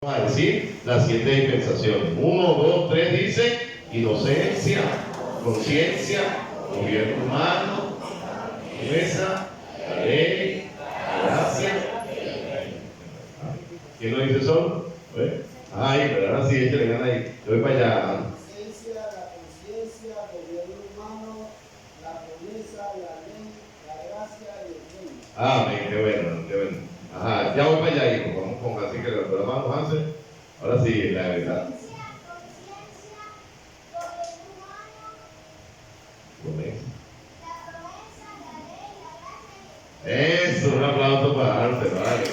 Vamos a decir las 7 dispensaciones. 1, 2, 3 dice inocencia, conciencia, gobierno humano, promesa, la ley, la gracia. ¿Quién lo dice solo? Ay, pero ahora sí, échale ganas ahí. Yo voy para allá. La conciencia, gobierno humano, la promesa, la ley, la gracia y el reino. Amén, qué bueno, qué bueno. Ajá, ya voy para allá, hijo. Vamos con así que lo vamos a hacer. Ahora sí, la verdad. Promesa. Eso, un aplauso para Arte, vale,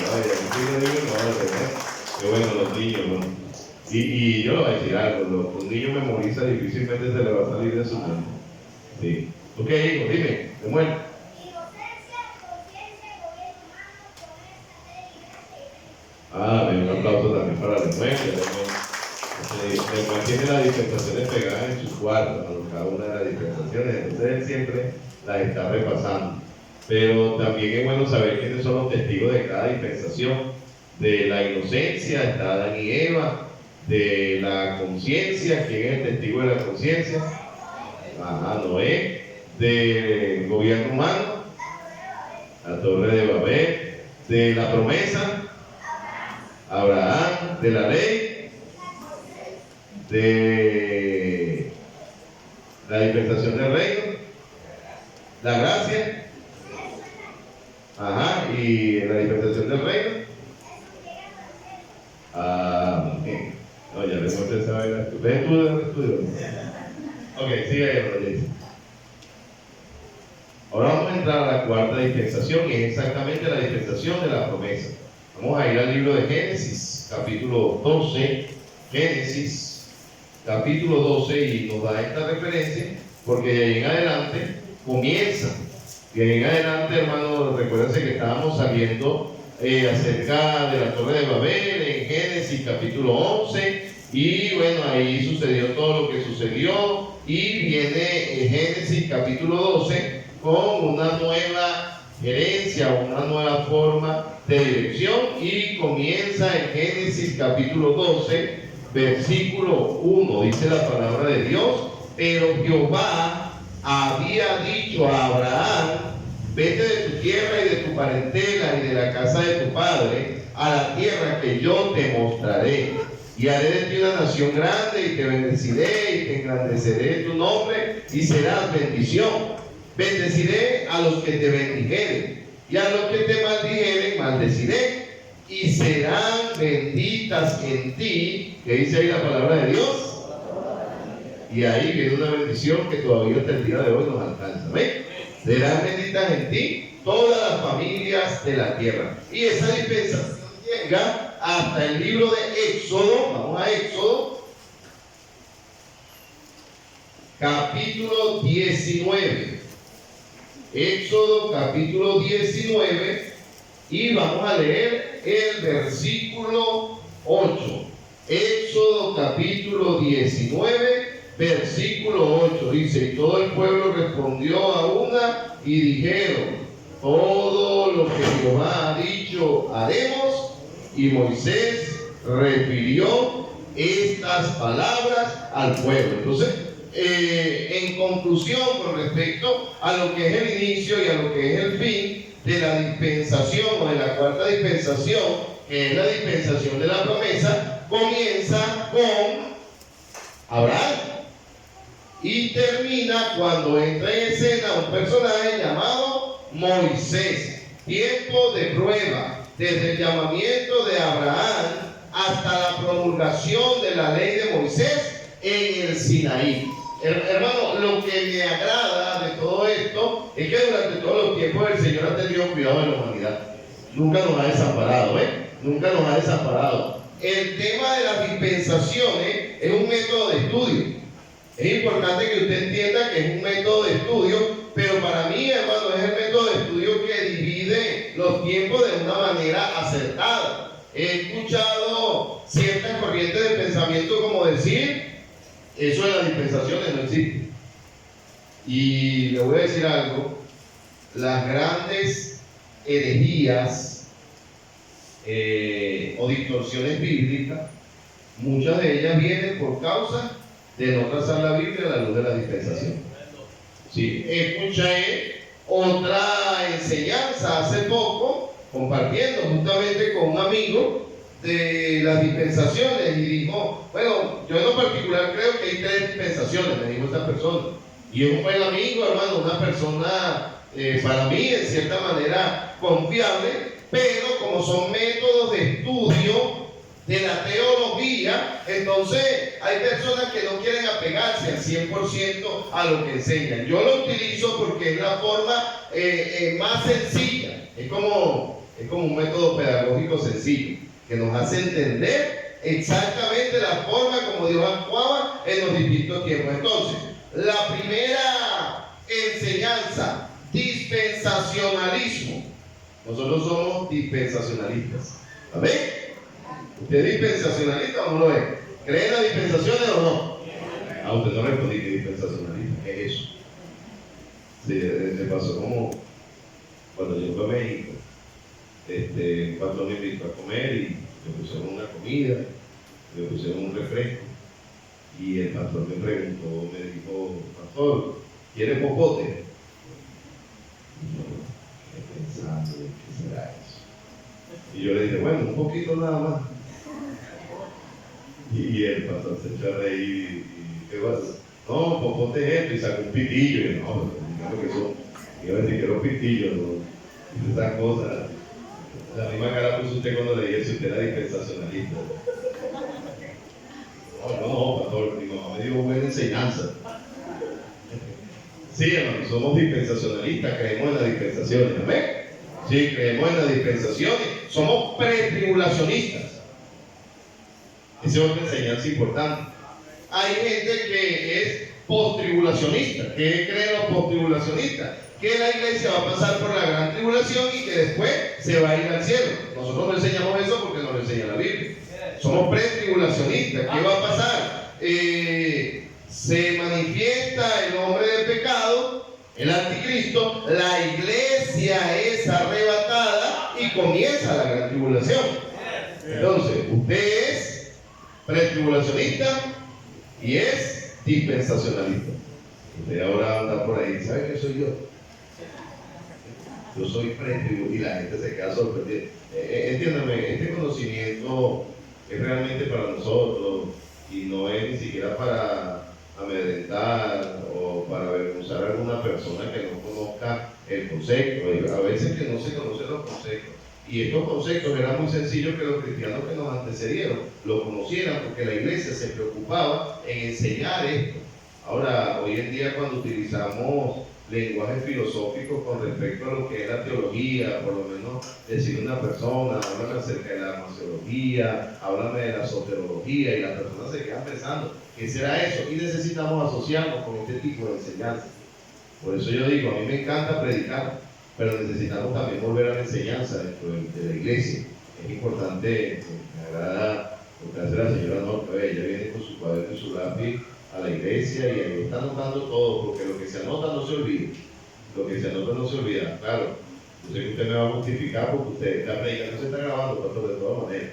qué bueno los niños, ¿no? Y yo le voy a decir algo, los niños memorizan, difícilmente se les va a salir de su mente. Sí. Ok, hijo, dime, ¿te mueres? Un aplauso también para la muerte. Después tiene las dispensaciones pegadas en sus cuartos, cada una de las dispensaciones, entonces él siempre las está repasando. Pero también es bueno saber quiénes son los testigos de cada dispensación. De la inocencia está Adán y Eva. De la conciencia, ¿quién es el testigo de la conciencia? Noé. Del gobierno humano, la torre de Babel. De la promesa, Abraham. De la ley, de la dispensación del reino, la gracia, y la dispensación del reino. No, ya les mostré esa vaina. ¿Ves tú de estudio? Ok, sigue ahí, Jason. Ahora vamos a entrar a la cuarta dispensación, y es exactamente la dispensación de la promesa. Vamos a ir al libro de Génesis, capítulo 12. Génesis, capítulo 12, y nos da esta referencia, porque de ahí en adelante comienza. De ahí en adelante, hermanos, recuérdense que estábamos saliendo acerca de la Torre de Babel, en Génesis, capítulo 11, y bueno, ahí sucedió todo lo que sucedió, y viene Génesis, capítulo 12, con una nueva herencia, una nueva forma de dirección, y comienza en Génesis capítulo 12, versículo 1, dice la palabra de Dios: pero Jehová había dicho a Abraham: vete de tu tierra y de tu parentela y de la casa de tu padre a la tierra que yo te mostraré, y haré de ti una nación grande, y te bendeciré y te engrandeceré tu nombre, y serás bendición. Bendeciré a los que te bendijeren, y a los que te maldijeren maldeciré, y serán benditas en ti. ¿Qué dice ahí la palabra de Dios? Y ahí viene una bendición que todavía hasta el día de hoy nos alcanza. ¿Ven? Serán benditas en ti todas las familias de la tierra. Y esa dispensación llega hasta el libro de Éxodo. Vamos a Éxodo, capítulo 19. Éxodo capítulo 19, y vamos a leer el versículo 8. Éxodo capítulo 19, versículo 8, dice: y todo el pueblo respondió a una y dijeron: todo lo que Jehová ha dicho haremos. Y Moisés refirió estas palabras al pueblo. Entonces, en conclusión, con respecto a lo que es el inicio y a lo que es el fin de la dispensación, o de la cuarta dispensación, que es la dispensación de la promesa, comienza con Abraham y termina cuando entra en escena un personaje llamado Moisés. Tiempo de prueba, desde el llamamiento de Abraham hasta la promulgación de la ley de Moisés en el Sinaí. Hermano, lo que me agrada de todo esto es que durante todos los tiempos el Señor ha tenido cuidado de la humanidad. Nunca nos ha desamparado, Nunca nos ha desamparado. El tema de las dispensaciones es un método de estudio. Es importante que usted entienda que es un método de estudio, pero para mí, hermano, es el método de estudio que divide los tiempos de una manera acertada. He escuchado ciertas corrientes de pensamiento como decir: eso de las dispensaciones no existe. Y le voy a decir algo: las grandes herejías o distorsiones bíblicas, muchas de ellas vienen por causa de no trazar la Biblia a la luz de la dispensación. Sí, escuché otra enseñanza hace poco, compartiendo justamente con un amigo de las dispensaciones, y dijo, bueno, yo en lo particular creo que hay 3 dispensaciones, me dijo esta persona, y es un buen amigo, hermano, una persona para mí en cierta manera confiable, pero como son métodos de estudio de la teología, entonces hay personas que no quieren apegarse al 100% a lo que enseñan. Yo lo utilizo porque es la forma más sencilla, es como un método pedagógico sencillo, que nos hace entender exactamente la forma como Dios actuaba en los distintos tiempos. Entonces, la primera enseñanza, dispensacionalismo. Nosotros somos dispensacionalistas. ¿Amén? ¿Usted es dispensacionalista o no lo es? ¿Cree en las dispensaciones o no? Ah, usted no respondí que dispensacionalista. ¿Qué es eso? Sí, me pasó como cuando yo fui a México. Un pastor me invitó a comer y me pusieron una comida, me pusieron un refresco. Y el pastor me preguntó, me dijo, pastor, ¿quiere popote? Y yo, pensando, ¿qué será eso? Y yo le dije, bueno, un poquito nada más. Y el pastor se echó a reír y ¿qué vas a hacer? No, popote es esto, y sacó un pitillo. Y yo, no, pero que son, yo le dije que los pitillos, ¿no? Y esas cosas. La misma cara puso usted cuando le dije si usted era dispensacionalista. No, pastor, mi mamá me dio buena enseñanza. Sí, hermano, somos dispensacionalistas, creemos en las dispensaciones, ¿amén? Sí, creemos en las dispensaciones, somos pretribulacionistas. Esa es otra enseñanza importante. Hay gente que es postribulacionista. ¿Qué creen los postribulacionistas? Que la iglesia va a pasar por la gran tribulación y que después se va a ir al cielo. Nosotros no enseñamos eso porque nos lo enseña la Biblia. Somos pretribulacionistas. ¿Qué va a pasar? Se manifiesta el hombre del pecado, el anticristo, la iglesia es arrebatada y comienza la gran tribulación. Entonces, usted es pretribulacionista y es dispensacionalista. Usted ahora anda por ahí, ¿sabe qué soy yo? Yo soy pretribulacionista y la gente se queda sorprendida. Entiéndame, este conocimiento es realmente para nosotros y no es ni siquiera para amedrentar o para avergonzar a alguna persona que no conozca el concepto. A veces que no se conocen los conceptos. Y estos conceptos eran muy sencillos que los cristianos que nos antecedieron lo conocieran porque la iglesia se preocupaba en enseñar esto. Ahora, hoy en día cuando utilizamos lenguajes filosóficos con respecto a lo que es la teología, por lo menos decirle a una persona, háblame acerca de la gnoseología, háblame de la soterología, y las personas se quedan pensando, ¿qué será eso? Y necesitamos asociarnos con este tipo de enseñanza. Por eso yo digo, a mí me encanta predicar, pero necesitamos también volver a la enseñanza dentro de la iglesia. Es importante, me agrada lo que hace la señora Norca, ella viene con su cuaderno y su lápiz a la iglesia y ahí está anotando todo, porque lo que se anota no se olvida. Lo que se anota no se olvida. Claro, yo sé que usted me va a justificar porque usted, la predicación se está grabando, pastor, de todas maneras.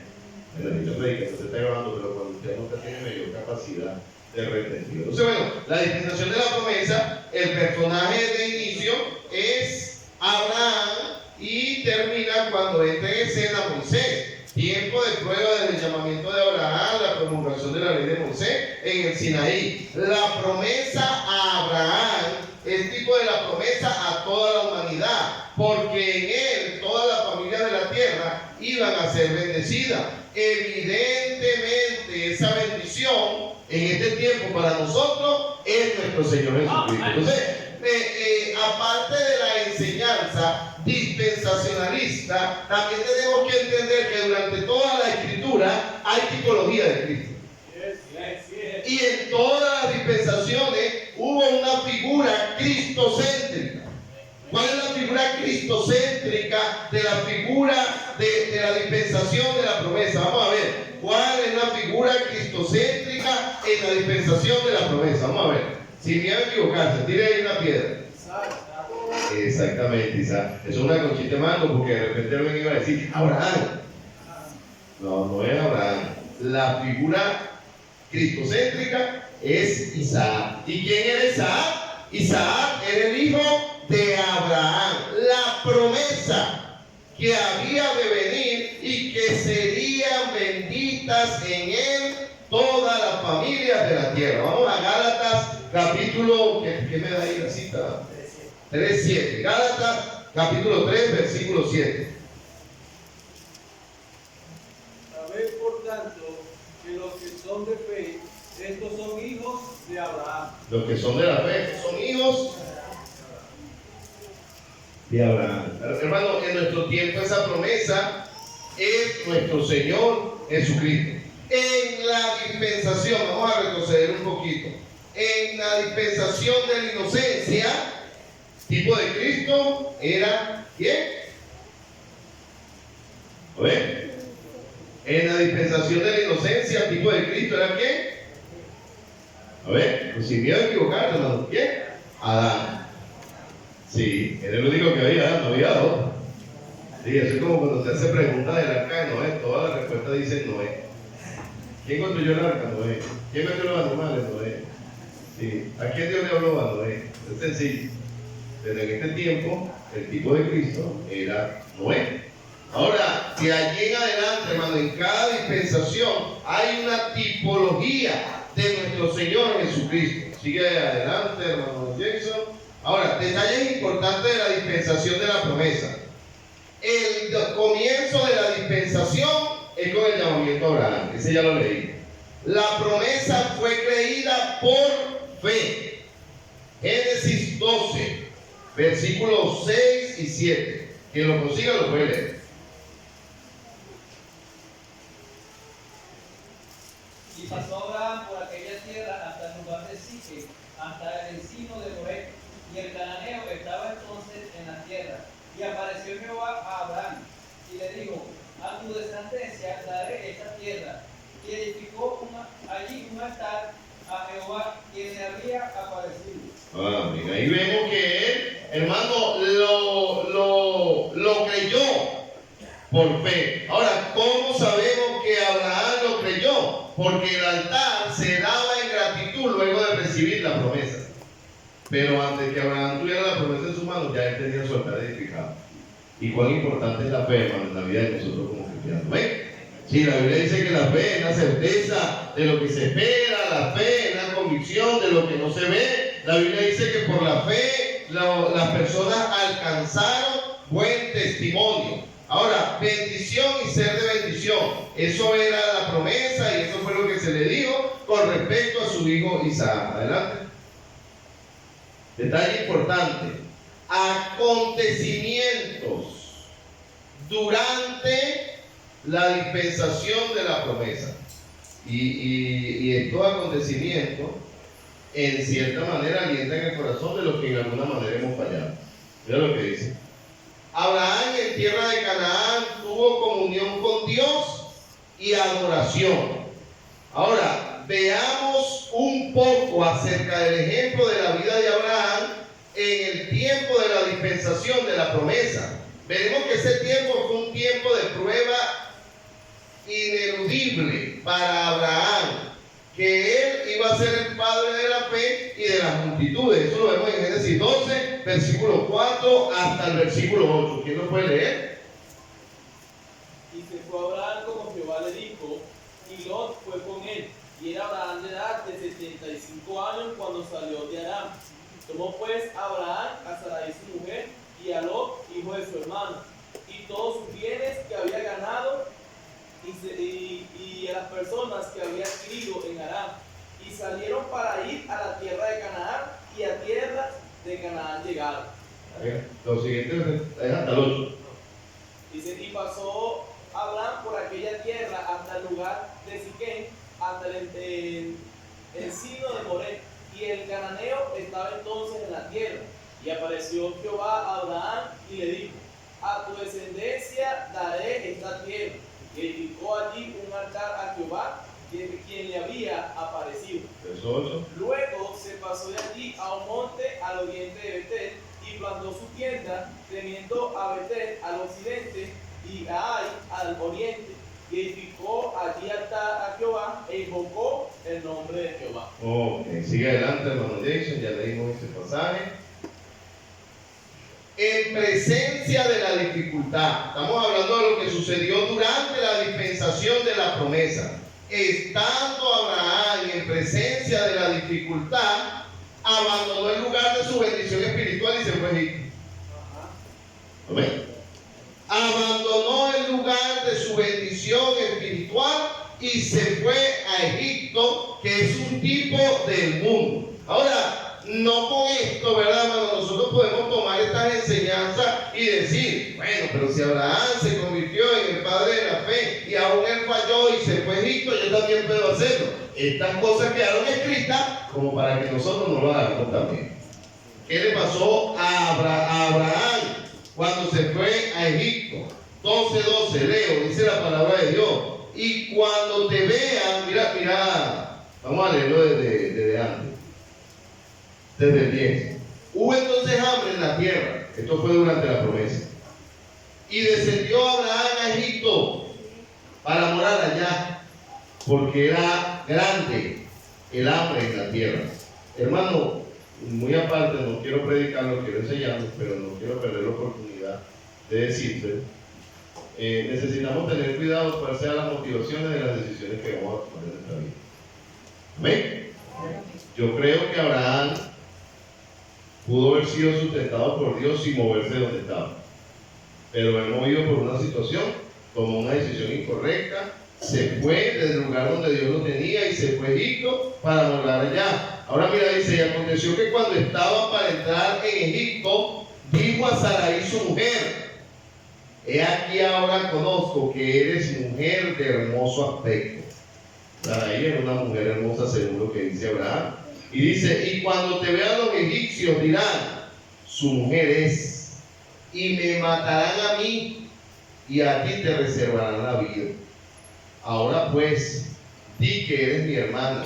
La predicación se está grabando, pero cuando usted nota tiene mayor capacidad de retención. Entonces, bueno, la dispensación de la promesa, el personaje de inicio es Abraham y termina cuando entra en escena Moisés. Tiempo de prueba desde el llamamiento de Abraham, la promulgación de la ley de Moisés en el Sinaí. La promesa a Abraham es tipo de la promesa a toda la humanidad, porque en él toda la familia de la tierra iban a ser bendecidas. Evidentemente esa bendición en este tiempo para nosotros es nuestro Señor Jesucristo. Entonces, aparte de la enseñanza dispensacionalista, también tenemos que entender que durante toda la escritura hay tipología de Cristo. Y en todas las dispensaciones hubo una figura cristocéntrica. ¿Cuál es la figura cristocéntrica de la figura de la dispensación de la promesa? Vamos a ver, ¿cuál es la figura cristocéntrica en la dispensación de la promesa? Vamos a ver, sin miedo a equivocarse, tire ahí una piedra. Exactamente, Isaac. Eso es una conchita de mango porque de repente alguien iba a decir, Abraham. No, no es Abraham. La figura cristocéntrica es Isaac. ¿Y quién era Isaac? Isaac era el hijo de Abraham. La promesa que había de venir y que serían benditas en él todas las familias de la tierra. Vamos a Gálatas capítulo, ¿qué me da ahí la cita? 3:7. Gálatas capítulo 3, versículo 7. Sabed por tanto que los que son de fe, estos son hijos de Abraham. Los que son de la fe son hijos de Abraham. Hermano, en nuestro tiempo esa promesa es nuestro Señor Jesucristo. En la dispensación, vamos a retroceder un poquito, en la dispensación de la inocencia, tipo de Cristo era ¿quién? A ver. En la dispensación de la inocencia, tipo de Cristo era ¿quién? A ver, pues sin miedo a equivocarse, hermano. ¿Quién? Adán. Sí, era el único que había, no había dos. Sí, eso es como cuando se hace pregunta del arca de Noé, todas las respuestas dicen Noé. ¿Quién construyó el arca? Noé. ¿Quién metió los animales? Noé. Sí. ¿A quién Dios le habló? A Noé. Es sencillo. Desde en este tiempo, el tipo de Cristo era Noé. Ahora, de allí en adelante, hermano, en cada dispensación hay una tipología de nuestro Señor Jesucristo. Sigue adelante, hermano Jackson. Ahora, detalles importantes de la dispensación de la promesa. El comienzo de la dispensación es con el llamamiento a Abraham. Ese ya lo leí. La promesa fue creída por fe. Génesis 12, versículos 6 y 7. Quien lo consiga lo puede leer. Y pasó Abraham por aquella tierra hasta el lugar de Sique, hasta el encino de Moré, y el cananeo estaba entonces en la tierra. Y apareció Jehová a Abraham, y le dijo: a tu descendencia daré esta tierra. Y edificó allí un altar a Jehová, quien le había aparecido. Amén. Ahí vemos que él, hermano, lo creyó por fe. Ahora, ¿cómo sabemos que Abraham lo creyó? Porque el altar se daba en gratitud luego de recibir la promesa. Pero antes que Abraham tuviera la promesa en sus manos, ya él tenía su altar edificado. Y cuán importante es la fe, hermano, en la vida de nosotros como cristianos. ¿Ven? Sí, la Biblia dice que la fe es la certeza de lo que se espera, la fe es la convicción de lo que no se ve. La Biblia dice que por la fe las personas alcanzaron buen testimonio. Ahora, bendición y ser de bendición. Eso era la promesa y eso fue lo que se le dijo con respecto a su hijo Isaac. Adelante. Detalle importante. Acontecimientos durante la dispensación de la promesa. Y estos acontecimientos, en cierta manera, alientan el corazón de los que en alguna manera hemos fallado. Mira lo que dice. Abraham en tierra de Canaán tuvo comunión con Dios y adoración. Ahora, veamos un poco acerca del ejemplo de la vida de Abraham en el tiempo de la dispensación de la promesa. Veremos que ese tiempo fue un tiempo de prueba ineludible para Abraham, que él iba a ser el padre de la fe y de las multitudes. Eso lo vemos en Génesis 12, versículo 4 hasta el versículo 8. ¿Quién lo puede leer? Y se fue Abraham como Jehová le dijo, y Lot fue con él. Y era Abraham de edad de 75 años cuando salió de Aram. Tomó pues Abraham a Sarai su mujer y a Lot, hijo de su hermano, y todos sus bienes que había ganado y a las personas que había adquirido en Aram. Y salieron para ir a la tierra de Canaán, y a tierra de Canaán llegaron. Lo siguiente es hasta el 8. Dice, y pasó Abraham por aquella tierra hasta el lugar de Siquén, hasta el encino de Moré, y el cananeo estaba entonces en la tierra. Y apareció Jehová a Abraham y le dijo: a tu descendencia daré esta tierra. Y edificó allí un altar a Jehová, quien le había aparecido. Verso 8. Luego se pasó de allí a un monte al oriente de Betel, y plantó su tienda, teniendo a Betel al occidente y a Ai al oriente. y edificó allí altar a Jehová e invocó el nombre de Jehová. Ok, sigue adelante, hermano Jason, ya leímos este pasaje. En presencia de la dificultad, estamos hablando de lo que sucedió durante la dispensación de la promesa. Estando Abraham en presencia de la dificultad, abandonó el lugar de su bendición espiritual y se fue a Egipto. Amén. Abandonó el lugar de su bendición espiritual y se fue a Egipto, que es un tipo del mundo. Ahora, no con esto, ¿verdad, hermano? Nosotros podemos tomar estas enseñanzas y decir, bueno, pero si Abraham se convirtió en el padre de la fe y aún él falló y se fue a Egipto, yo también puedo hacerlo. Estas cosas quedaron escritas como para que nosotros no lo hagamos también. ¿Qué le pasó a Abraham cuando se fue a Egipto? 12:12, leo, dice la palabra de Dios. Y cuando te vean, mira, vamos a leerlo desde antes. Desde el 10. Hubo entonces hambre en la tierra. Esto fue durante la promesa. Y descendió Abraham a Egipto para morar allá, porque era grande el hambre en la tierra. Hermano, muy aparte, no quiero predicarlo, quiero enseñarlo, pero no quiero perder la oportunidad de decirte. Necesitamos tener cuidado cuáles sean las motivaciones de las decisiones que vamos a tomar en nuestra vida. ¿Amén? Yo creo que Abraham pudo haber sido sustentado por Dios sin moverse de donde estaba. Pero él, movido por una situación, tomó una decisión incorrecta, se fue del lugar donde Dios lo tenía y se fue a Egipto para morar allá. Ahora mira, dice, y aconteció que cuando estaba para entrar en Egipto, dijo a Sarai su mujer: he aquí ahora conozco que eres mujer de hermoso aspecto. Sarai era una mujer hermosa según lo que dice Abraham. Y dice, y cuando te vean los egipcios dirán, su mujer es, y me matarán a mí, y a ti te reservarán la vida. Ahora pues, di que eres mi hermana,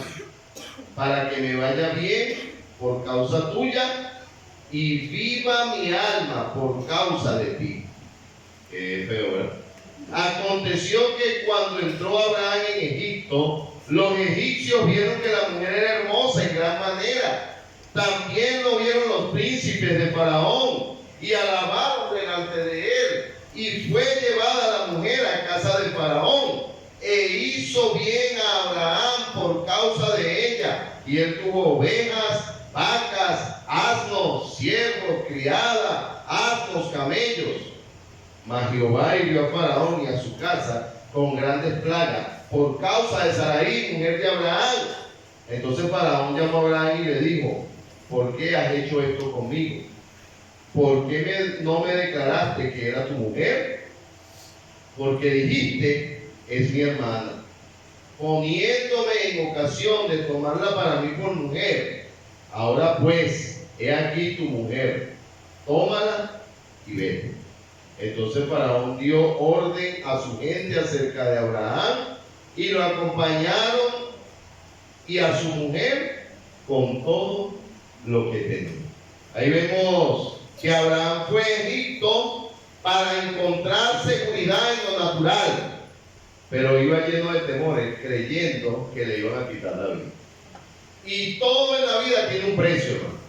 para que me vaya bien por causa tuya, y viva mi alma por causa de ti. Qué feo, ¿verdad? Aconteció que cuando entró Abraham en Egipto, los egipcios vieron que la mujer era hermosa en gran manera. También lo vieron los príncipes de Faraón y alabaron delante de él. Y fue llevada la mujer a casa de Faraón e hizo bien a Abraham por causa de ella. Y él tuvo ovejas, vacas, asnos, siervos, criada, asnos, camellos. Mas Jehová hirió a Faraón y a su casa con grandes plagas por causa de Sarai, mujer de Abraham. Entonces Faraón llamó a Abraham y le dijo: ¿por qué has hecho esto conmigo? ¿Por qué no me declaraste que era tu mujer? Porque dijiste, es mi hermana, poniéndome en ocasión de tomarla para mí por mujer. Ahora pues, he aquí tu mujer, tómala y vete. Entonces Faraón dio orden a su gente acerca de Abraham y lo acompañaron y a su mujer con todo lo que tenía. Ahí vemos que Abraham fue a Egipto para encontrar seguridad en lo natural, pero iba lleno de temores, creyendo que le iban a quitar la vida. Y todo en la vida tiene un precio, hermano.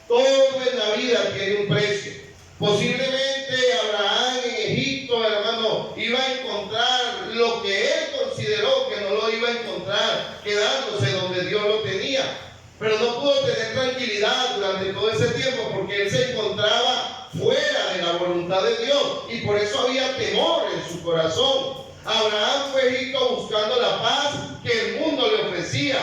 Todo en la vida tiene un precio. Posiblemente Abraham en Egipto, hermano, iba a encontrar lo que él consideró que no lo iba a encontrar, quedándose donde Dios lo tenía. Pero no pudo tener tranquilidad durante todo ese tiempo porque él se encontraba fuera de la voluntad de Dios y por eso había temor en su corazón. Abraham fue a Egipto buscando la paz que el mundo le ofrecía,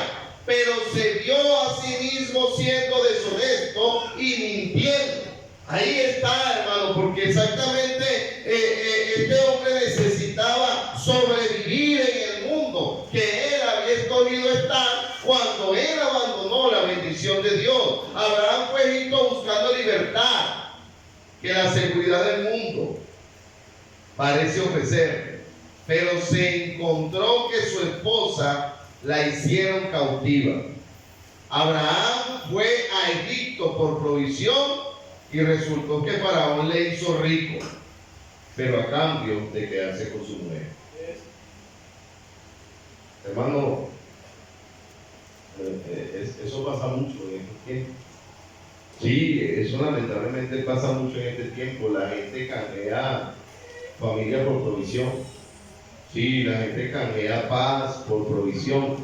pero se vio a sí mismo siendo deshonesto y mintiendo. Ahí está, hermano, porque exactamente este hombre necesitaba sobrevivir en el mundo que él había escogido estar cuando él abandonó la bendición de Dios. Abraham fue a Egipto buscando libertad que la seguridad del mundo parece ofrecer, pero se encontró que su esposa la hicieron cautiva. Abraham fue a Egipto por provisión y resultó que Faraón le hizo rico, pero a cambio de quedarse con su mujer. Hermano, eso pasa mucho en estos tiempos. Sí, eso lamentablemente pasa mucho en este tiempo. La gente canjea familia por provisión. Sí, la gente canjea paz por provisión.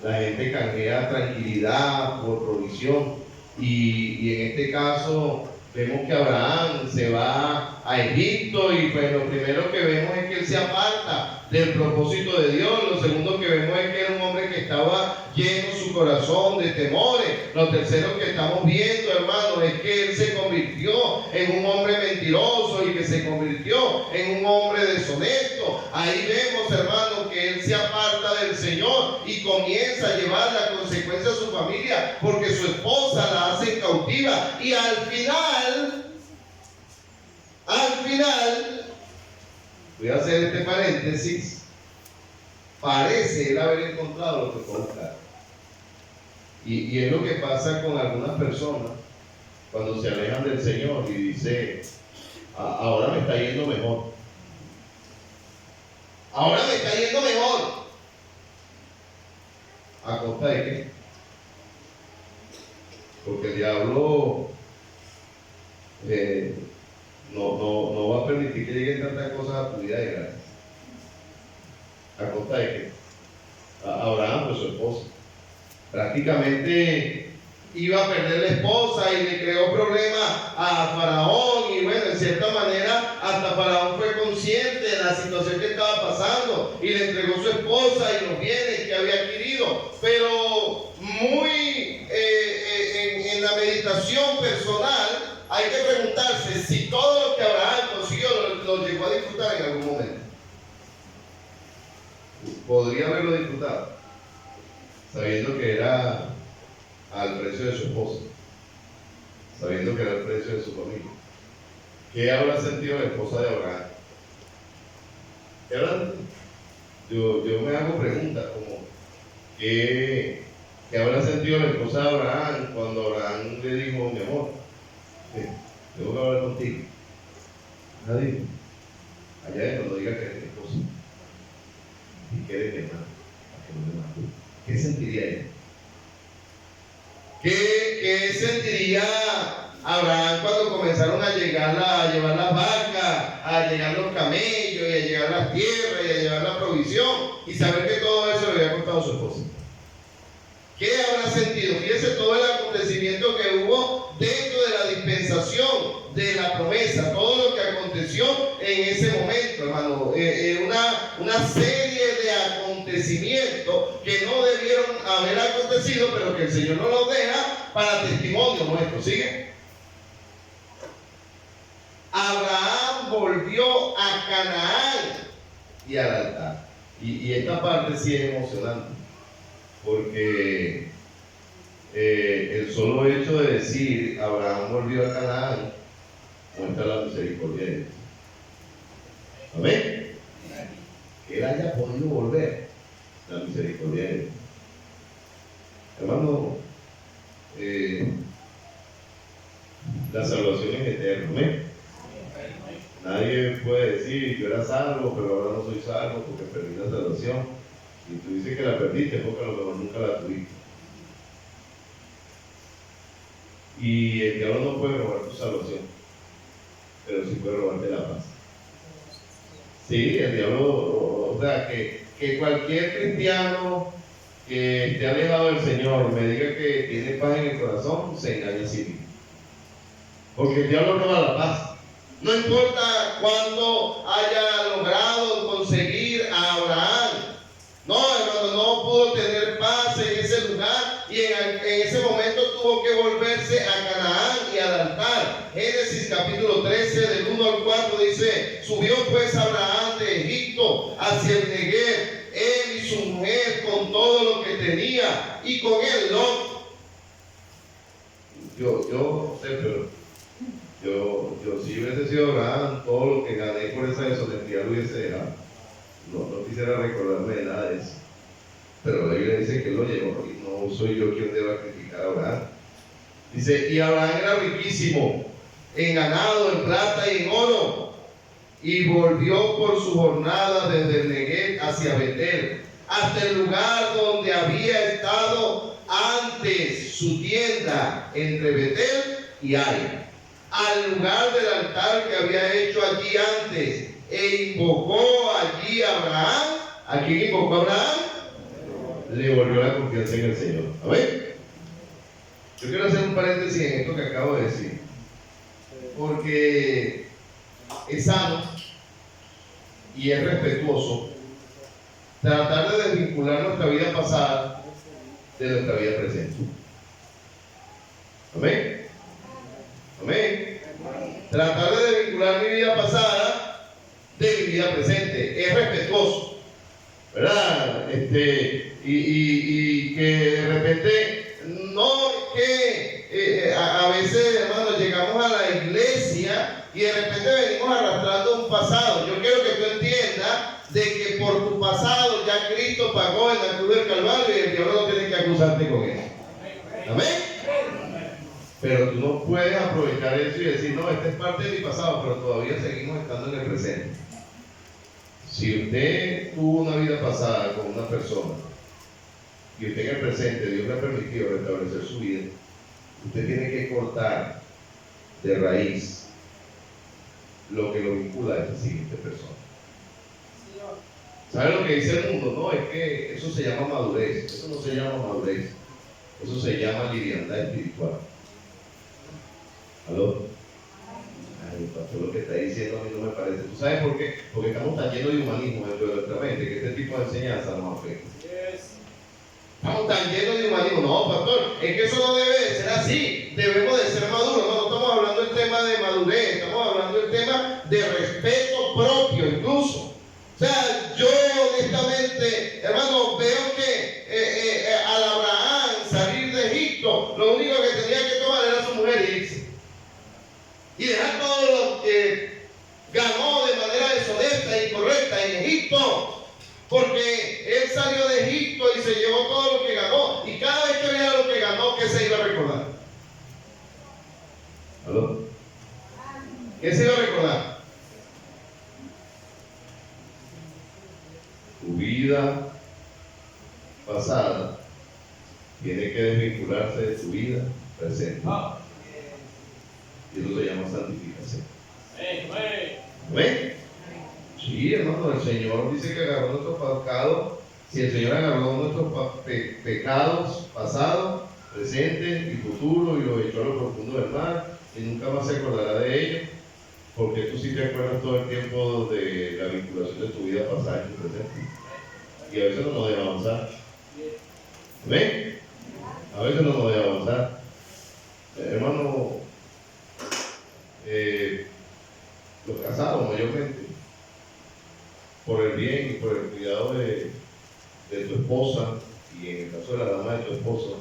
La gente canjea tranquilidad por provisión. Y en este caso vemos que Abraham se va a Egipto y pues lo primero que vemos es que él se aparta del propósito de Dios. Lo segundo que vemos es que era un hombre que estaba lleno su corazón de temores. Lo tercero que estamos viendo, hermano, es que él se convirtió en un hombre mentiroso y que se convirtió en un hombre deshonesto. Ahí vemos, hermano, que él se aparta del Señor y comienza a llevar la consecuencia a su familia porque su esposa la hace cautiva y al final, voy a hacer este paréntesis, parece él haber encontrado lo que fue a buscar. Y es lo que pasa con algunas personas cuando se alejan del Señor y dice, ahora me está yendo mejor. Ahora me está yendo mejor. ¿A costa de qué? Porque el diablo no va a permitir que lleguen tantas cosas a tu vida de gracia. ¿A costa de qué? Abraham, pues su esposa. Prácticamente iba a perder la esposa y le creó problemas a Faraón y bueno, en cierta manera hasta Faraón fue consciente de la situación que estaba pasando y le entregó su esposa y los bienes que había adquirido, pero muy en la meditación personal hay que preguntarse si todo lo que Abraham consiguió lo llegó a disfrutar en algún momento. Podría haberlo disfrutado sabiendo que era al precio de su esposa, sabiendo que era el precio de su familia. ¿Qué habrá sentido la esposa de Abraham? Yo me hago preguntas como ¿qué habrá sentido la esposa de Abraham cuando Abraham le dijo, mi amor, tengo que hablar contigo? Nadie. Allá es cuando diga que eres mi esposa y que eres mi hermano, para que no me mate. ¿Qué sentiría ella? ¿Qué sentiría Abraham cuando comenzaron a llevar las vacas, a llegar los camellos, y a llegar las tierras, y a llevar la provisión, y saber que todo eso le había costado a su esposa? ¿Qué habrá sentido? Fíjese todo el acontecimiento que hubo dentro de la dispensación de la promesa, todo lo que aconteció en ese momento, hermano. Una serie de acontecimientos que no debieron haber acontecido, pero que el Señor nos los deja para testimonio nuestro. ¿Sigue? Abraham volvió a Canaán y al altar. Y esta parte sí es emocionante, porque el solo hecho de decir Abraham volvió a Canaán muestra la misericordia de Dios. Amén. Que él haya podido volver, la misericordia de Dios. Hermano, la salvación es eterna. Amén. Nadie puede decir yo era salvo, pero ahora no soy salvo porque perdí la salvación. Y tú dices que la perdiste porque a lo mejor nunca la tuviste. Y el diablo no puede robar tu salvación, pero sí puede robarte la paz. Sí, el diablo, o sea, que cualquier cristiano que esté alejado del Señor me diga que tiene paz en el corazón, se engaña a sí mismo. Porque el diablo roba la paz. No importa cuánto haya logrado conseguir a Abraham. No, hermano, no pudo tener paz en ese lugar y en ese momento tuvo que volverse a Canaán y al altar. Génesis capítulo 13 del 1 al 4 dice: subió pues Abraham de Egipto hacia el Neguev, él y su mujer con todo lo que tenía, y con él Lot. Yo si hubiese sido Abraham, todo lo que gané por esa deshonestidad lo hubiese dejado. No quisiera recordarme de nada de eso. Pero la Biblia dice que él lo llevó y no soy yo quien deba criticar a Abraham. Dice, y Abraham era riquísimo en ganado, en plata y en oro, y volvió por su jornada desde el Neguev hacia Betel, hasta el lugar donde había estado antes su tienda entre Betel y Ai, al lugar del altar que había hecho allí antes, e invocó allí a Abraham. ¿A quién invocó Abraham? Le volvió la confianza en el Señor. ¿Amén? Yo quiero hacer un paréntesis en esto que acabo de decir, porque es sano y es respetuoso tratar de desvincular nuestra vida pasada de nuestra vida presente. Amén. Amén. Tratar de desvincular mi vida pasada de mi vida presente es respetuoso, ¿verdad? Y que de repente no es que a veces, hermanos, llegamos a la iglesia y de repente venimos arrastrando un pasado. Yo quiero que tú entiendas de que por tu pasado ya Cristo pagó en la cruz del Calvario y el diablo no tiene que acusarte con eso. Amén. Pero tú no puedes aprovechar eso y decir, no, esta es parte de mi pasado, pero todavía seguimos estando en el presente. Si usted tuvo una vida pasada con una persona y usted en el presente, Dios le ha permitido restablecer su vida, usted tiene que cortar de raíz lo que lo vincula a esta siguiente persona. ¿Sabe lo que dice el mundo? No, es que eso se llama madurez. Eso no se llama madurez. Eso se llama liviandad espiritual. ¿Aló? Ay, pastor, lo que está diciendo a mí no me parece. ¿Tú sabes por qué? Porque estamos tan llenos de humanismo dentro de nuestra mente que este tipo de enseñanza nos afecta. Estamos tan llenos de humanismo. No, pastor, es que eso no debe de ser así. Debemos de ser maduros. No estamos hablando del tema de madurez, estamos hablando del tema de respeto propio incluso. O sea, yo honestamente, hermano, veo que al Abraham salir de Egipto, lo único que tenía que tomar era su mujer y irse. Y dejar todo lo que ganó de manera deshonesta e incorrecta en Egipto. Porque él salió de Egipto y se llevó todo lo que ganó. Y cada vez que veía lo que ganó, ¿qué se iba a recordar? ¿Aló? ¿Qué se iba a recordar? Tu vida pasada tiene que desvincularse de tu vida presente. Y eso se llama santificación. ¿Ven? Sí, hermano, el Señor dice que agarró nuestros pecados. Si el Señor agarró nuestros pecados pasados, presentes y futuros y los echó a lo profundo del mar, y nunca más se acordará de ellos, porque tú sí te acuerdas todo el tiempo de la vinculación de tu vida pasada y tu presente. Y a veces no nos deja avanzar. ¿Ven? A veces no nos deja avanzar. Hermano, los casados mayormente, por el bien y por el cuidado de tu esposa, y en el caso de la dama de tu esposo,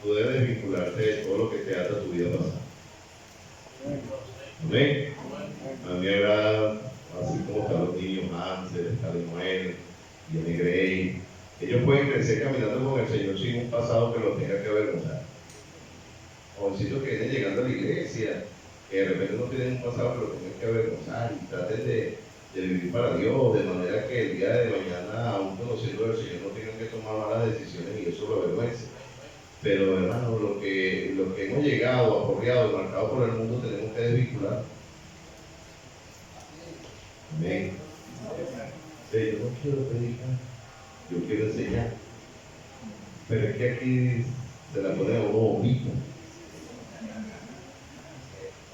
tú debes vincularte de todo lo que te ata a tu vida pasada. ¿Amén? A mí me agrada, así como están los niños, Hansel, está Noel y Annie Gray. Ellos pueden crecer caminando con el Señor sin un pasado que los tenga que avergonzar. Jovencitos que vienen llegando a la iglesia, que de repente no tienen un pasado que los tengan que avergonzar, y traten de vivir para Dios, de manera que el día de mañana, aún conociendo al Señor, no tengan que tomar malas decisiones y eso lo avergüence. Pero hermano, lo que hemos llegado, aporreado, marcado por el mundo, tenemos que desvincular. Amén. Sí, yo no quiero predicar, yo quiero enseñar. Pero es que aquí se la ponen a uno bombita.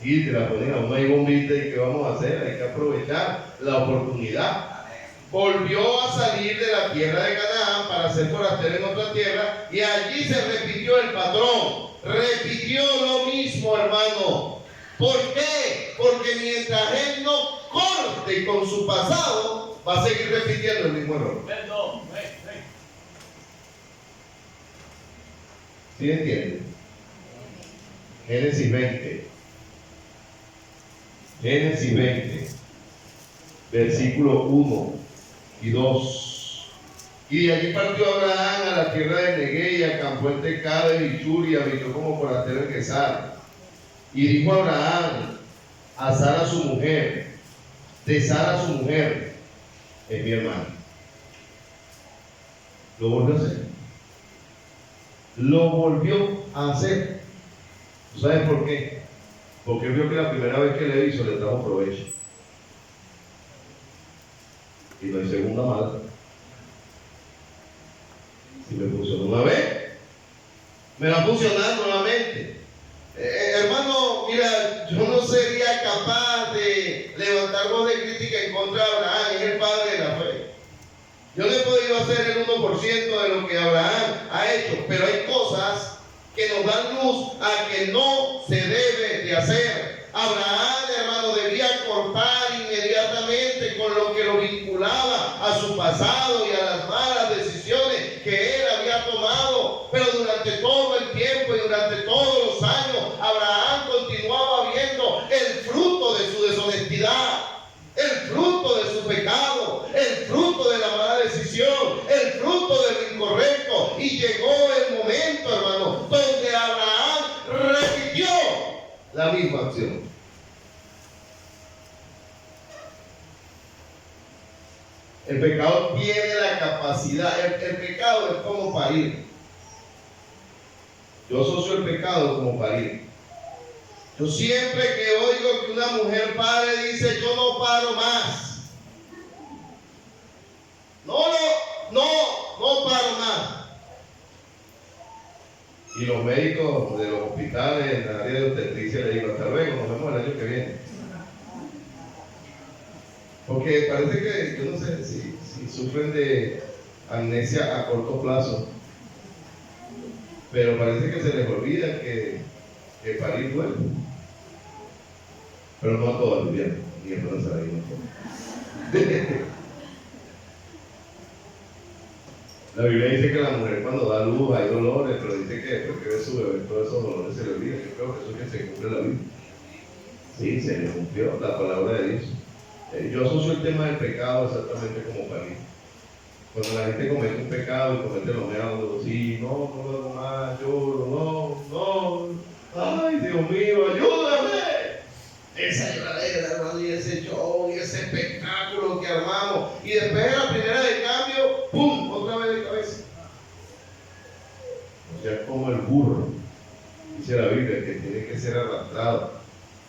Y te la ponen a uno ahí bombita, ¿y qué vamos a hacer? Hay que aprovechar la oportunidad. Volvió a salir de la tierra de Canaán para ser forastero en otra tierra, y allí se repitió el patrón. Repitió lo mismo, hermano. ¿Por qué? Porque mientras él no corte con su pasado, va a seguir repitiendo el mismo error. ¿Sí entienden? Génesis 20. Génesis 20, versículos 1 y 2. Y de allí partió Abraham a la tierra de Negué y acampó en Tecá de Bichur y habitó como forastero en Gesar. Y dijo Abraham a Sara su mujer, de Sara su mujer, es mi hermana. Lo volvió a hacer. Lo volvió a hacer. ¿Sabes por qué? Porque vio que la primera vez que le hizo le trajo provecho. Y no hay segunda mala. Si me funcionó una vez, me va a funcionar nuevamente. Hermano, mira, yo no sería capaz de levantar voz de crítica en contra de Abraham, es el padre de la fe. Yo no he podido hacer el 1% de lo que Abraham ha hecho, pero hay cosas que nos dan luz a que no se debe de hacer. Abraham, hermano, debía cortar inmediatamente con lo que lo vinculaba a su pasado y a las malas decisiones que él había tomado. Pero durante todo el tiempo y durante todos los años, Abraham continuaba viendo el fruto de su deshonestidad, el fruto de su pecado, el fruto de la mala decisión, el fruto de lo incorrecto. Y llegó el momento, hermano, donde Abraham repitió la misma acción. El pecado tiene la capacidad, el pecado es como parir. Yo asocio el pecado como parir. Yo siempre que oigo que una mujer pare, dice: yo no paro más. No paro más. Y los médicos de los hospitales en la área de obstetricia le digo: hasta luego, nos vemos el año que viene. Porque parece que, yo no sé si sufren de amnesia a corto plazo, pero parece que se les olvida que parir duele. Pero no a todas, Liliana, ni hermana Sara, no a todas. La Biblia dice que la mujer cuando da luz hay dolores, pero dice que después que ve su bebé todos esos dolores se le olvidan. Yo creo que eso es que se cumple la Biblia. Sí, se le cumplió la palabra de Dios. Yo asocio el tema del pecado exactamente como parir. Cuando la gente comete un pecado y comete los meados, sí, no lo hago más, lloro, no, ay Dios mío, ayúdame. Esa lloradera, hermano, y ese show, y ese espectáculo que armamos, y después de la primera de cambio, ¡pum!, otra vez de cabeza. O sea, como el burro, dice la Biblia, que tiene que ser arrastrado,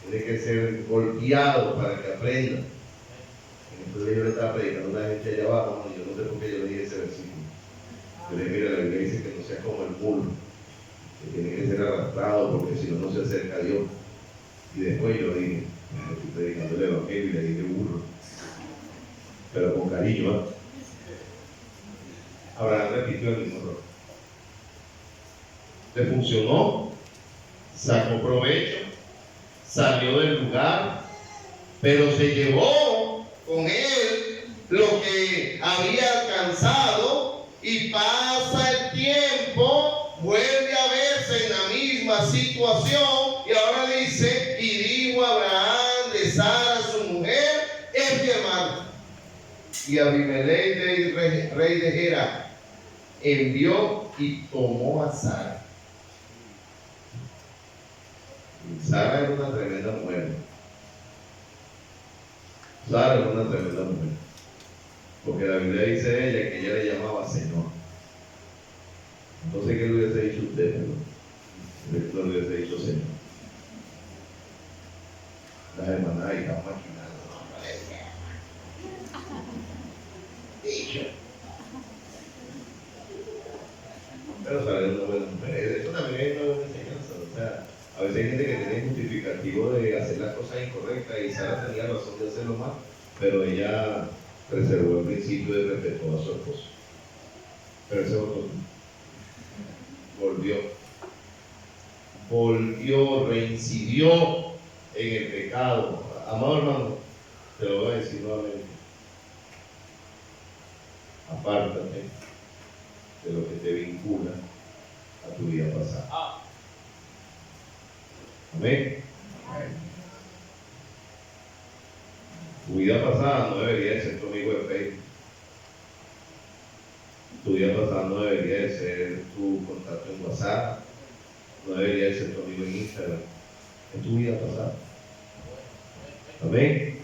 tiene que ser golpeado para que aprenda. Entonces yo le estaba predicando a una gente allá abajo, y yo no sé por qué yo le dije ese versículo. Yo le dije: mira, la Biblia dice que no sea como el burro, que tiene que ser arrastrado, porque si no, no se acerca a Dios. Y después yo dije, estoy predicando el evangelio, y le dije burro, pero con cariño, ¿eh? Abraham repitió el mismo error. Le funcionó, sacó provecho, salió del lugar, pero se llevó con él lo que había alcanzado, y pasa el tiempo, vuelve a verse en la misma situación, y ahora dice: y dijo Abraham de Sara su mujer: es mi hermana. Y Abimelech, rey de Gerar, envió y tomó a Sara. Y Sara era una tremenda mujer. Sara era una tremenda mujer, porque la Biblia dice de ella que ella le llamaba Señor. No sé qué le hubiese dicho usted, pero no le hubiese dicho Señor. Las hermanas ahí están maquinando. Dicho. Pero Sara es una buena mujer. Eso también es una buena enseñanza. O sea, a veces hay gente que tiene justificativo de hacer las cosas incorrectas, y Sara tenía razón de hacerlo mal, pero ella preservó el principio de respeto a su esposo. Pero ese otro volvió, reincidió en el pecado. Amado hermano, te lo voy a decir nuevamente: apártate de lo que te vincula a tu vida pasada. Amén. Tu vida pasada no debería de ser tu amigo de Facebook. Tu vida pasada no debería de ser tu contacto en WhatsApp. No debería de ser tu amigo en Instagram. Es tu vida pasada. Amén.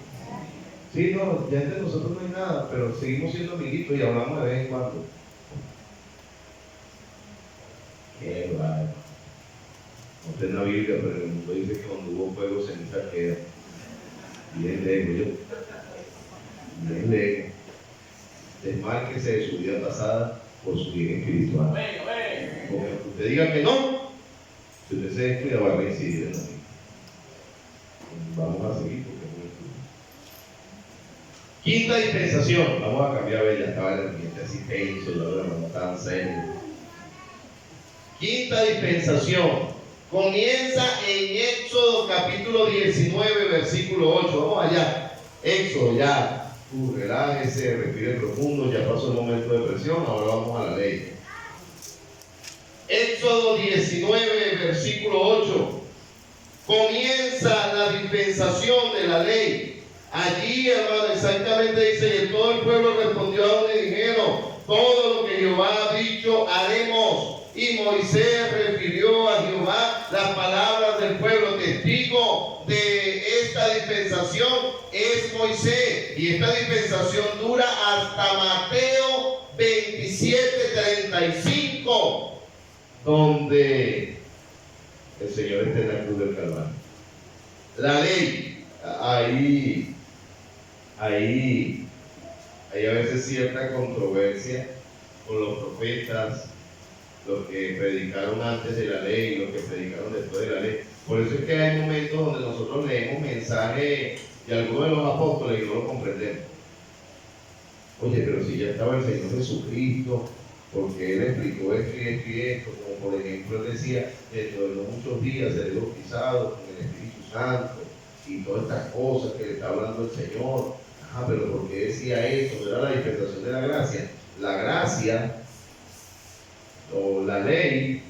Sí, no, ya entre nosotros no hay nada, pero seguimos siendo amiguitos y hablamos de vez en cuando. Qué raro. No está en la Biblia, pero el mundo dice que cuando hubo fuego, ceniza queda. Bien lejos yo. Bien lejos. Desmárquese de su vida pasada por su vida espiritual. Porque aunque usted diga que no, si usted se descuida va a reincidir en la vida. Vamos a seguir porque es muy duro. Quinta dispensación. Vamos a cambiar, ya estaba el ambiente así tenso, la verdad no tan serio. Quinta dispensación. Comienza en Éxodo capítulo 19, versículo 8. Vamos allá. Éxodo ya. Relájese, respire profundo, ya pasó el momento de presión, ahora vamos a la ley. Éxodo 19, versículo 8. Comienza la dispensación de la ley. Allí, hermano, exactamente dice, y todo el pueblo respondió a uno y dijeron, todo lo que Jehová ha dicho haremos. Y Moisés refirió a Jehová las palabras del pueblo. Testigo de esta dispensación es Moisés. Y esta dispensación dura hasta Mateo 27:35, donde el Señor está en la cruz del Calvario. La ley, ahí hay a veces cierta controversia con los profetas, los que predicaron antes de la ley y los que predicaron después de la ley. Por eso es que hay momentos donde nosotros leemos mensajes de algunos de los apóstoles y no lo comprendemos. Oye, pero si ya estaba el Señor Jesucristo, porque Él explicó esto y esto y esto, como por ejemplo Él decía, dentro de los muchos días seré bautizado con el Espíritu Santo y todas estas cosas que le está hablando el Señor. Pero ¿por qué decía eso? ¿No era la dispensación de la gracia? La gracia o la ley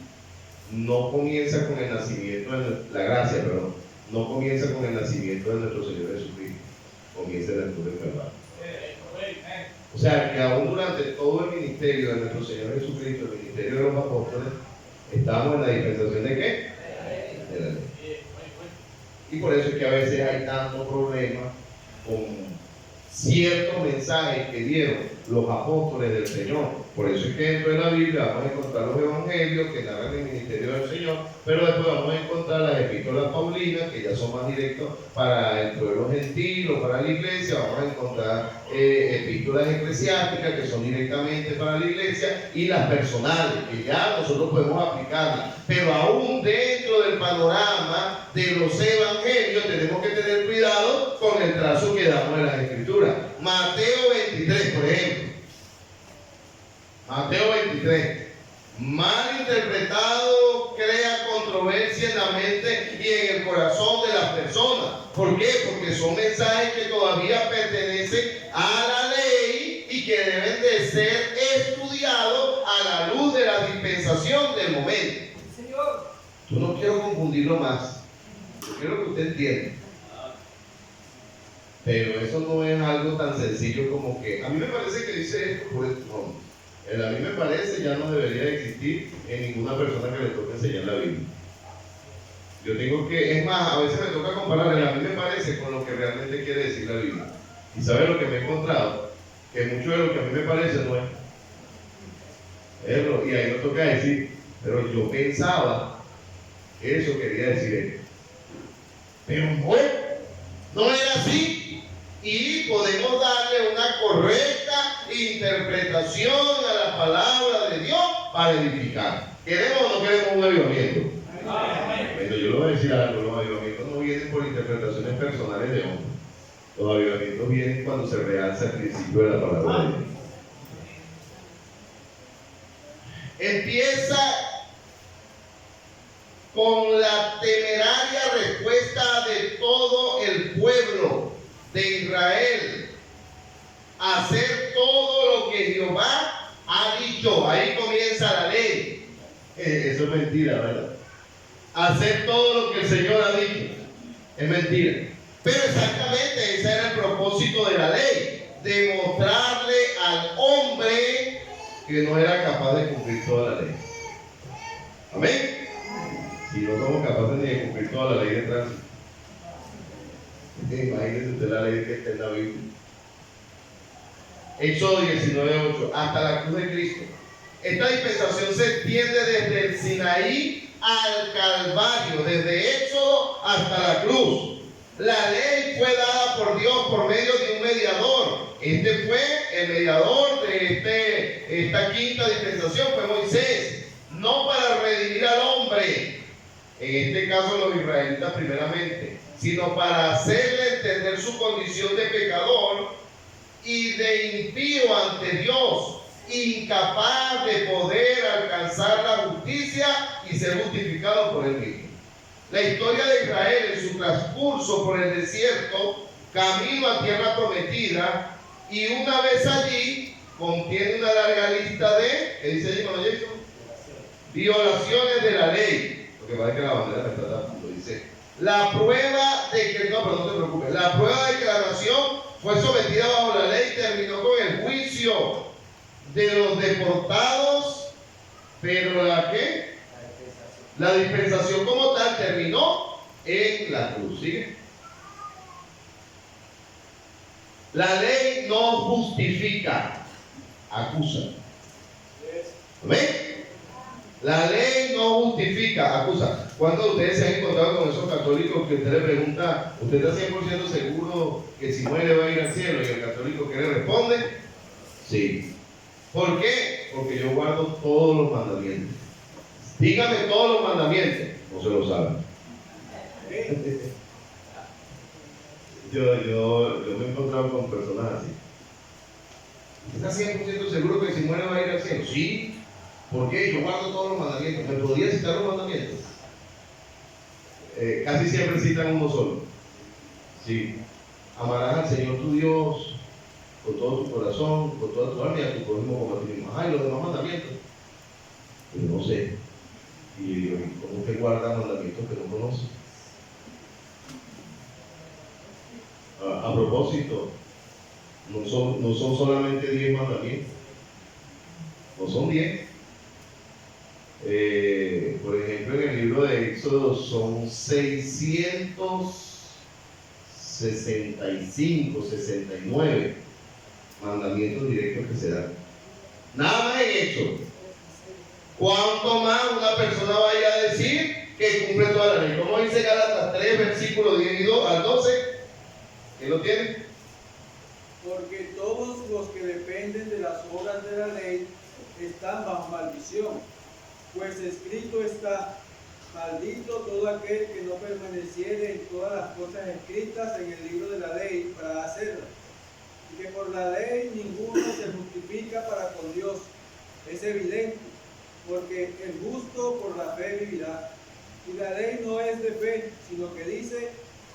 no comienza con el nacimiento la gracia, perdón, no comienza con el nacimiento de nuestro Señor Jesucristo, comienza en el cruz del Calvario. O sea que aún durante todo el ministerio de nuestro Señor Jesucristo, el ministerio de los apóstoles, estamos en la dispensación ¿de qué? De la ley. Y por eso es que a veces hay tanto problema con ciertos mensajes que dieron los apóstoles del Señor. Por eso es que dentro de la Biblia vamos a encontrar los evangelios que narran el ministerio del Señor, pero después vamos a encontrar las epístolas paulinas, que ya son más directos para el pueblo gentil o para la iglesia. Vamos a encontrar epístolas eclesiásticas, que son directamente para la iglesia, y las personales, que ya nosotros podemos aplicarlas. Pero aún dentro del panorama de los evangelios tenemos que tener cuidado con el trazo que damos de las escrituras. Mateo 23, por ejemplo. Mateo 23, mal interpretado, crea controversia en la mente y en el corazón de las personas. ¿Por qué? Porque son mensajes que todavía pertenecen a la ley y que deben de ser estudiados a la luz de la dispensación del momento. Señor, yo no quiero confundirlo más, yo quiero que usted entienda. Pero eso no es algo tan sencillo como que, a mí me parece que dice esto por esto, no. El a mí me parece ya no debería existir en ninguna persona que le toque enseñar la Biblia. Yo tengo que, es más, a veces me toca comparar el a mí me parece con lo que realmente quiere decir la Biblia. Y ¿sabe lo que me he encontrado? Que mucho de lo que a mí me parece no es. Y ahí nos toca decir, pero yo pensaba que eso quería decir esto. Pero no era así. Y podemos darle una correcta interpretación a la palabra de Dios para edificar. ¿Queremos o no queremos un avivamiento? Bueno, yo le voy a decir algo, los avivamientos no vienen por interpretaciones personales de hombres. Los avivamientos vienen cuando se realza el principio de la palabra de Dios. Empieza con la temeraria respuesta de todo el pueblo de Israel, hacer todo lo que Jehová ha dicho. Ahí comienza la ley. Eso es mentira, ¿verdad? Hacer todo lo que el Señor ha dicho es mentira. Pero exactamente ese era el propósito de la ley, demostrarle al hombre que no era capaz de cumplir toda la ley. Amén. Si no somos capaces ni de cumplir toda la ley de tránsito, imagínense usted la ley que está en la Biblia. Éxodo 19:8, hasta la cruz de Cristo. Esta dispensación se extiende desde el Sinaí al Calvario, desde Éxodo hasta la cruz. La ley fue dada por Dios por medio de un mediador. Este fue el mediador de esta quinta dispensación, fue Moisés, no para redimir al hombre, en este caso los israelitas primeramente, sino para hacerle entender su condición de pecador y de impío ante Dios, incapaz de poder alcanzar la justicia y ser justificado por él mismo. La historia de Israel en su transcurso por el desierto, camino a tierra prometida, y una vez allí, contiene una larga lista de, ¿qué dice allí, hermano Jason? Violaciones de la ley. Lo que pasa es que la bandera me está tapando, dice. La prueba de que, no, pero no te preocupes, la prueba de que la nación fue sometida bajo la ley terminó con el juicio de los deportados, pero ¿la qué? La dispensación como tal terminó en la cruz. ¿Sigue? La ley no justifica, acusa. ¿Amén? La ley no justifica, acusa. ¿Cuántos de ustedes se han encontrado con esos católicos que usted le pregunta, usted está 100% seguro que si muere va a ir al cielo? Y el católico que le responde, sí. ¿Por qué? Porque yo guardo todos los mandamientos. Dígame todos los mandamientos. No se lo saben. Yo me he encontrado con personas así. ¿Estás 100% seguro que si muere va a ir al cielo? Sí. ¿Por qué? Yo guardo todos los mandamientos. ¿Me podría citar los mandamientos? Casi siempre citan uno solo. Sí. Amarás al Señor tu Dios con todo tu corazón, con toda tu alma y a tu prójimo como a ti mismo. Ay, los demás mandamientos. Pero no sé. Y ¿cómo que guarda mandamientos que no conoce? A propósito, no son solamente 10 mandamientos, no son 10. Por ejemplo, en el libro de Éxodo son 665, 69 mandamientos directos que se dan. Nada más en Éxodo. ¿Cuánto más una persona vaya a decir que cumple toda la ley? ¿Cómo dice Gálatas 3, versículos 10 y 2 al 12? ¿Quién lo tiene? Porque todos los que dependen de las obras de la ley están bajo maldición, pues escrito está: maldito todo aquel que no permaneciere en todas las cosas escritas en el libro de la ley para hacerlas. Y que por la ley ninguno se justifica para con Dios. Es evidente, porque el justo por la fe vivirá. Y la ley no es de fe, sino que dice: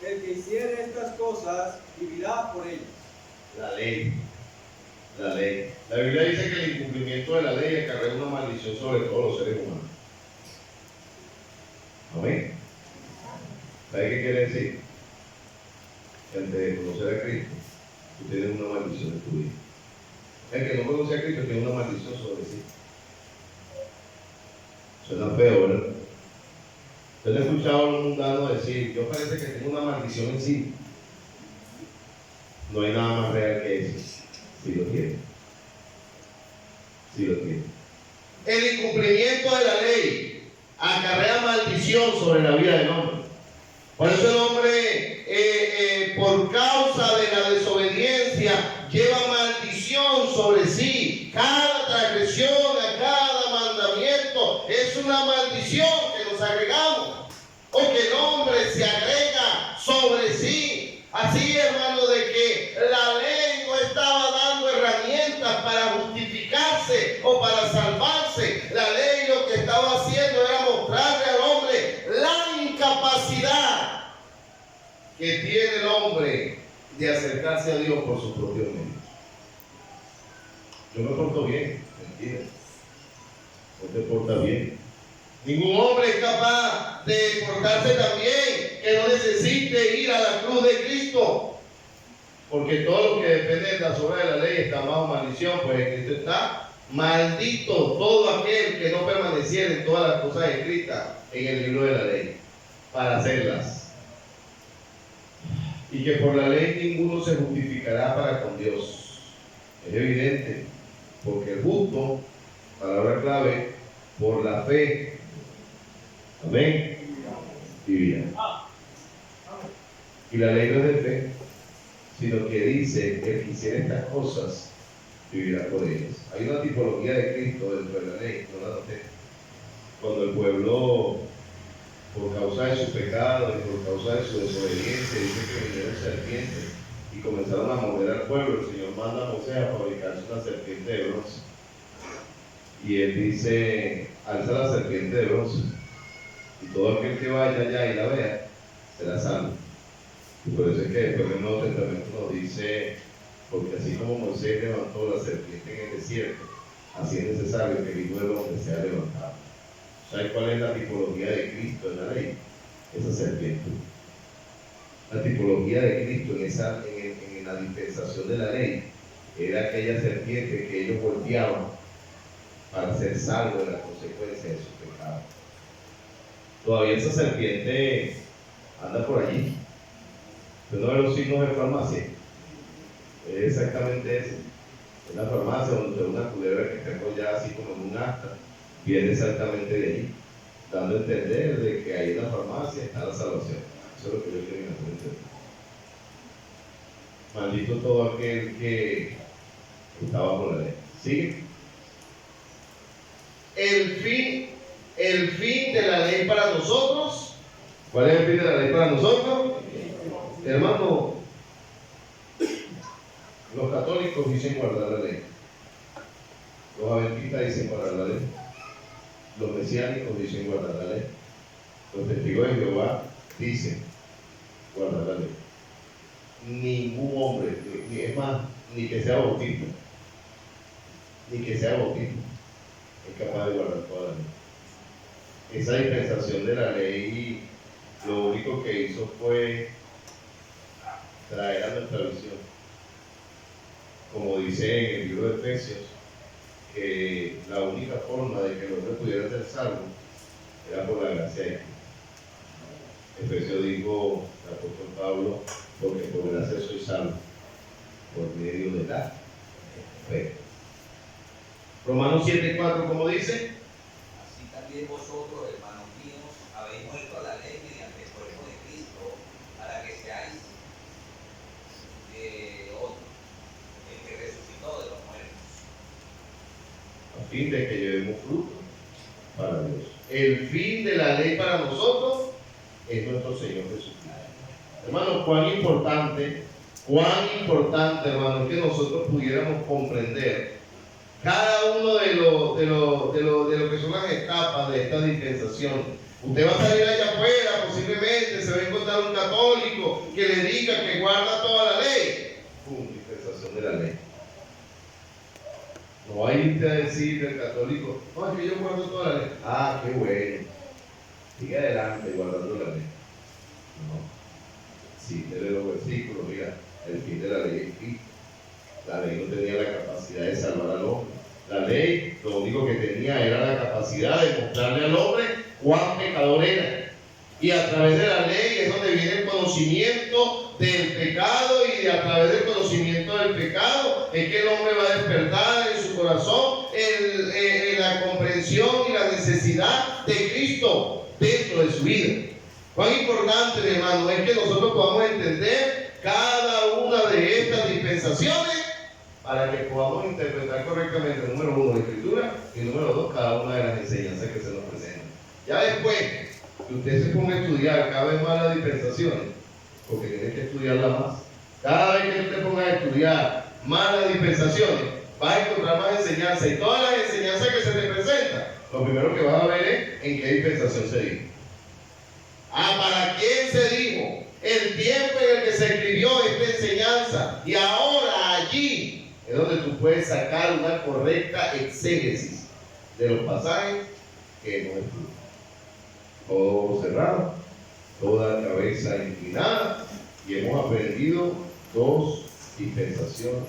el que hiciere estas cosas vivirá por ellas. La ley. La ley. La Biblia dice que el incumplimiento de la ley acarrea una maldición sobre todos los seres humanos. Amén. ¿Sabe qué quiere decir? Que antes de conocer a Cristo, tú tienes una maldición en tu vida. El que no conoce a Cristo tiene una maldición sobre sí. Suena feo, ¿verdad? Usted ha escuchado a un mundano decir: yo parece que tengo una maldición en sí. No hay nada más real que eso. Sí lo tiene. Sí lo tiene. El incumplimiento de la ley acarrea maldición sobre la vida del hombre. Por eso el hombre, por causa de la desobediencia, lleva maldición sobre sí. Cada transgresión a cada mandamiento es una maldición que nos agregamos, o que el hombre se agrega sobre sí. Así, hermano, de que la ley no estaba dando herramientas para justificarse o para salvarse. La ley lo que estaba haciendo era mostrarle al hombre la incapacidad que tiene el hombre de acercarse a Dios por sus propios medios. Yo me porto bien, mentira. No te portas bien. Ningún hombre es capaz de portarse tan bien que no necesite ir a la cruz de Cristo. Porque todo lo que depende de las obras de la ley está bajo maldición, pues en Cristo está maldito todo aquel que no permaneciera en todas las cosas escritas en el libro de la ley para hacerlas. Y que por la ley ninguno se justificará para con Dios. Es evidente, porque el justo, palabra clave, por la fe. Amén. Vivirá. Y la ley no es de fe, sino que dice que el que hiciera estas cosas vivirá por ellas. Hay una tipología de Cristo dentro de la ley, no la noté. Cuando el pueblo, por causa de su pecado y por causa de su desobediencia, dice que vinieron serpientes y comenzaron a morder al pueblo, el Señor manda a Moisés a fabricarse una serpiente de bronce. Y él dice, alza la serpiente de bronce, y todo aquel que vaya allá y la vea, será salvo. Y por eso es que después el Nuevo Testamento nos dice, porque así como Moisés levantó la serpiente en el desierto, así es necesario que el Hijo del Hombre sea levantado. ¿Sabes cuál es la tipología de Cristo en la ley? Esa serpiente. La tipología de Cristo en la dispensación de la ley era aquella serpiente que ellos volteaban para ser salvos de la consecuencia de su pecado. Todavía esa serpiente anda por allí. Uno de los signos de farmacia es exactamente ese. En la farmacia donde una culebra que está enrollada así como en un asta viene exactamente de allí, dando a entender de que ahí en la farmacia está la salvación. Eso es lo que yo quiero entender. Maldito todo aquel que está bajo la ley. ¿Sigue? El fin de la ley para nosotros. ¿Cuál es el fin de la ley para nosotros? Hermano, los católicos dicen guardar la ley. Los adventistas dicen guardar la ley. Los mesiánicos dicen guardar la ley. Los testigos de Jehová dicen guardar la ley. Ningún hombre, es más, ni que sea bautista, es capaz de guardar toda la ley. Esa dispensación de la ley lo único que hizo fue traer a nuestra visión, como dice en el libro de Efesios, que la única forma de que el hombre pudiera ser salvo era por la gracia de Cristo. Efesios dijo el apóstol Pablo, porque por gracia soy salvo, por medio de la fe. Romanos 7:4, ¿cómo dice? Así también vosotros, hermanos míos, habéis muerto a la ley mediante el cuerpo de Cristo, para que seáis otro, el que resucitó de los muertos. A fin de que llevemos fruto para Dios. El fin de la ley para nosotros es nuestro Señor Jesucristo. Hermanos, cuán importante, hermanos, que nosotros pudiéramos comprender cada uno de lo que son las etapas de esta dispensación. Usted va a salir allá afuera, posiblemente se va a encontrar un católico que le diga que guarda toda la ley. Dispensación de la ley. No va a irte a decir el católico, no, es que yo guardo toda la ley. Ah, qué bueno. Sigue adelante guardando la ley. No. Sí, lee los versículos, mira, el fin de la ley es Cristo. La ley no tenía la capacidad de salvar al hombre. La ley lo único que tenía era la capacidad de mostrarle al hombre cuán pecador era. Y a través de la ley es donde viene el conocimiento del pecado, y a través del conocimiento del pecado es que el hombre va a despertar en su corazón la comprensión y la necesidad de Cristo dentro de su vida. Cuán importante, mi hermano, es que nosotros podamos entender cada una de estas dispensaciones para que podamos interpretar correctamente, número uno, la Escritura, y número dos, cada una de las enseñanzas que se nos presentan. Ya después que usted se ponga a estudiar cada vez más las dispensaciones, porque tiene que estudiarla más, cada vez que usted ponga a estudiar más las dispensaciones, va a encontrar más enseñanzas, y todas las enseñanzas que se te presentan, lo primero que vas a ver es en qué dispensación se dijo. ¿Para quién se dijo? El tiempo en el que se escribió esta enseñanza, y ahora allí es donde tú puedes sacar una correcta exégesis de los pasajes que no es fruto. Todo cerrado, toda cabeza inclinada, y hemos aprendido dos dispensaciones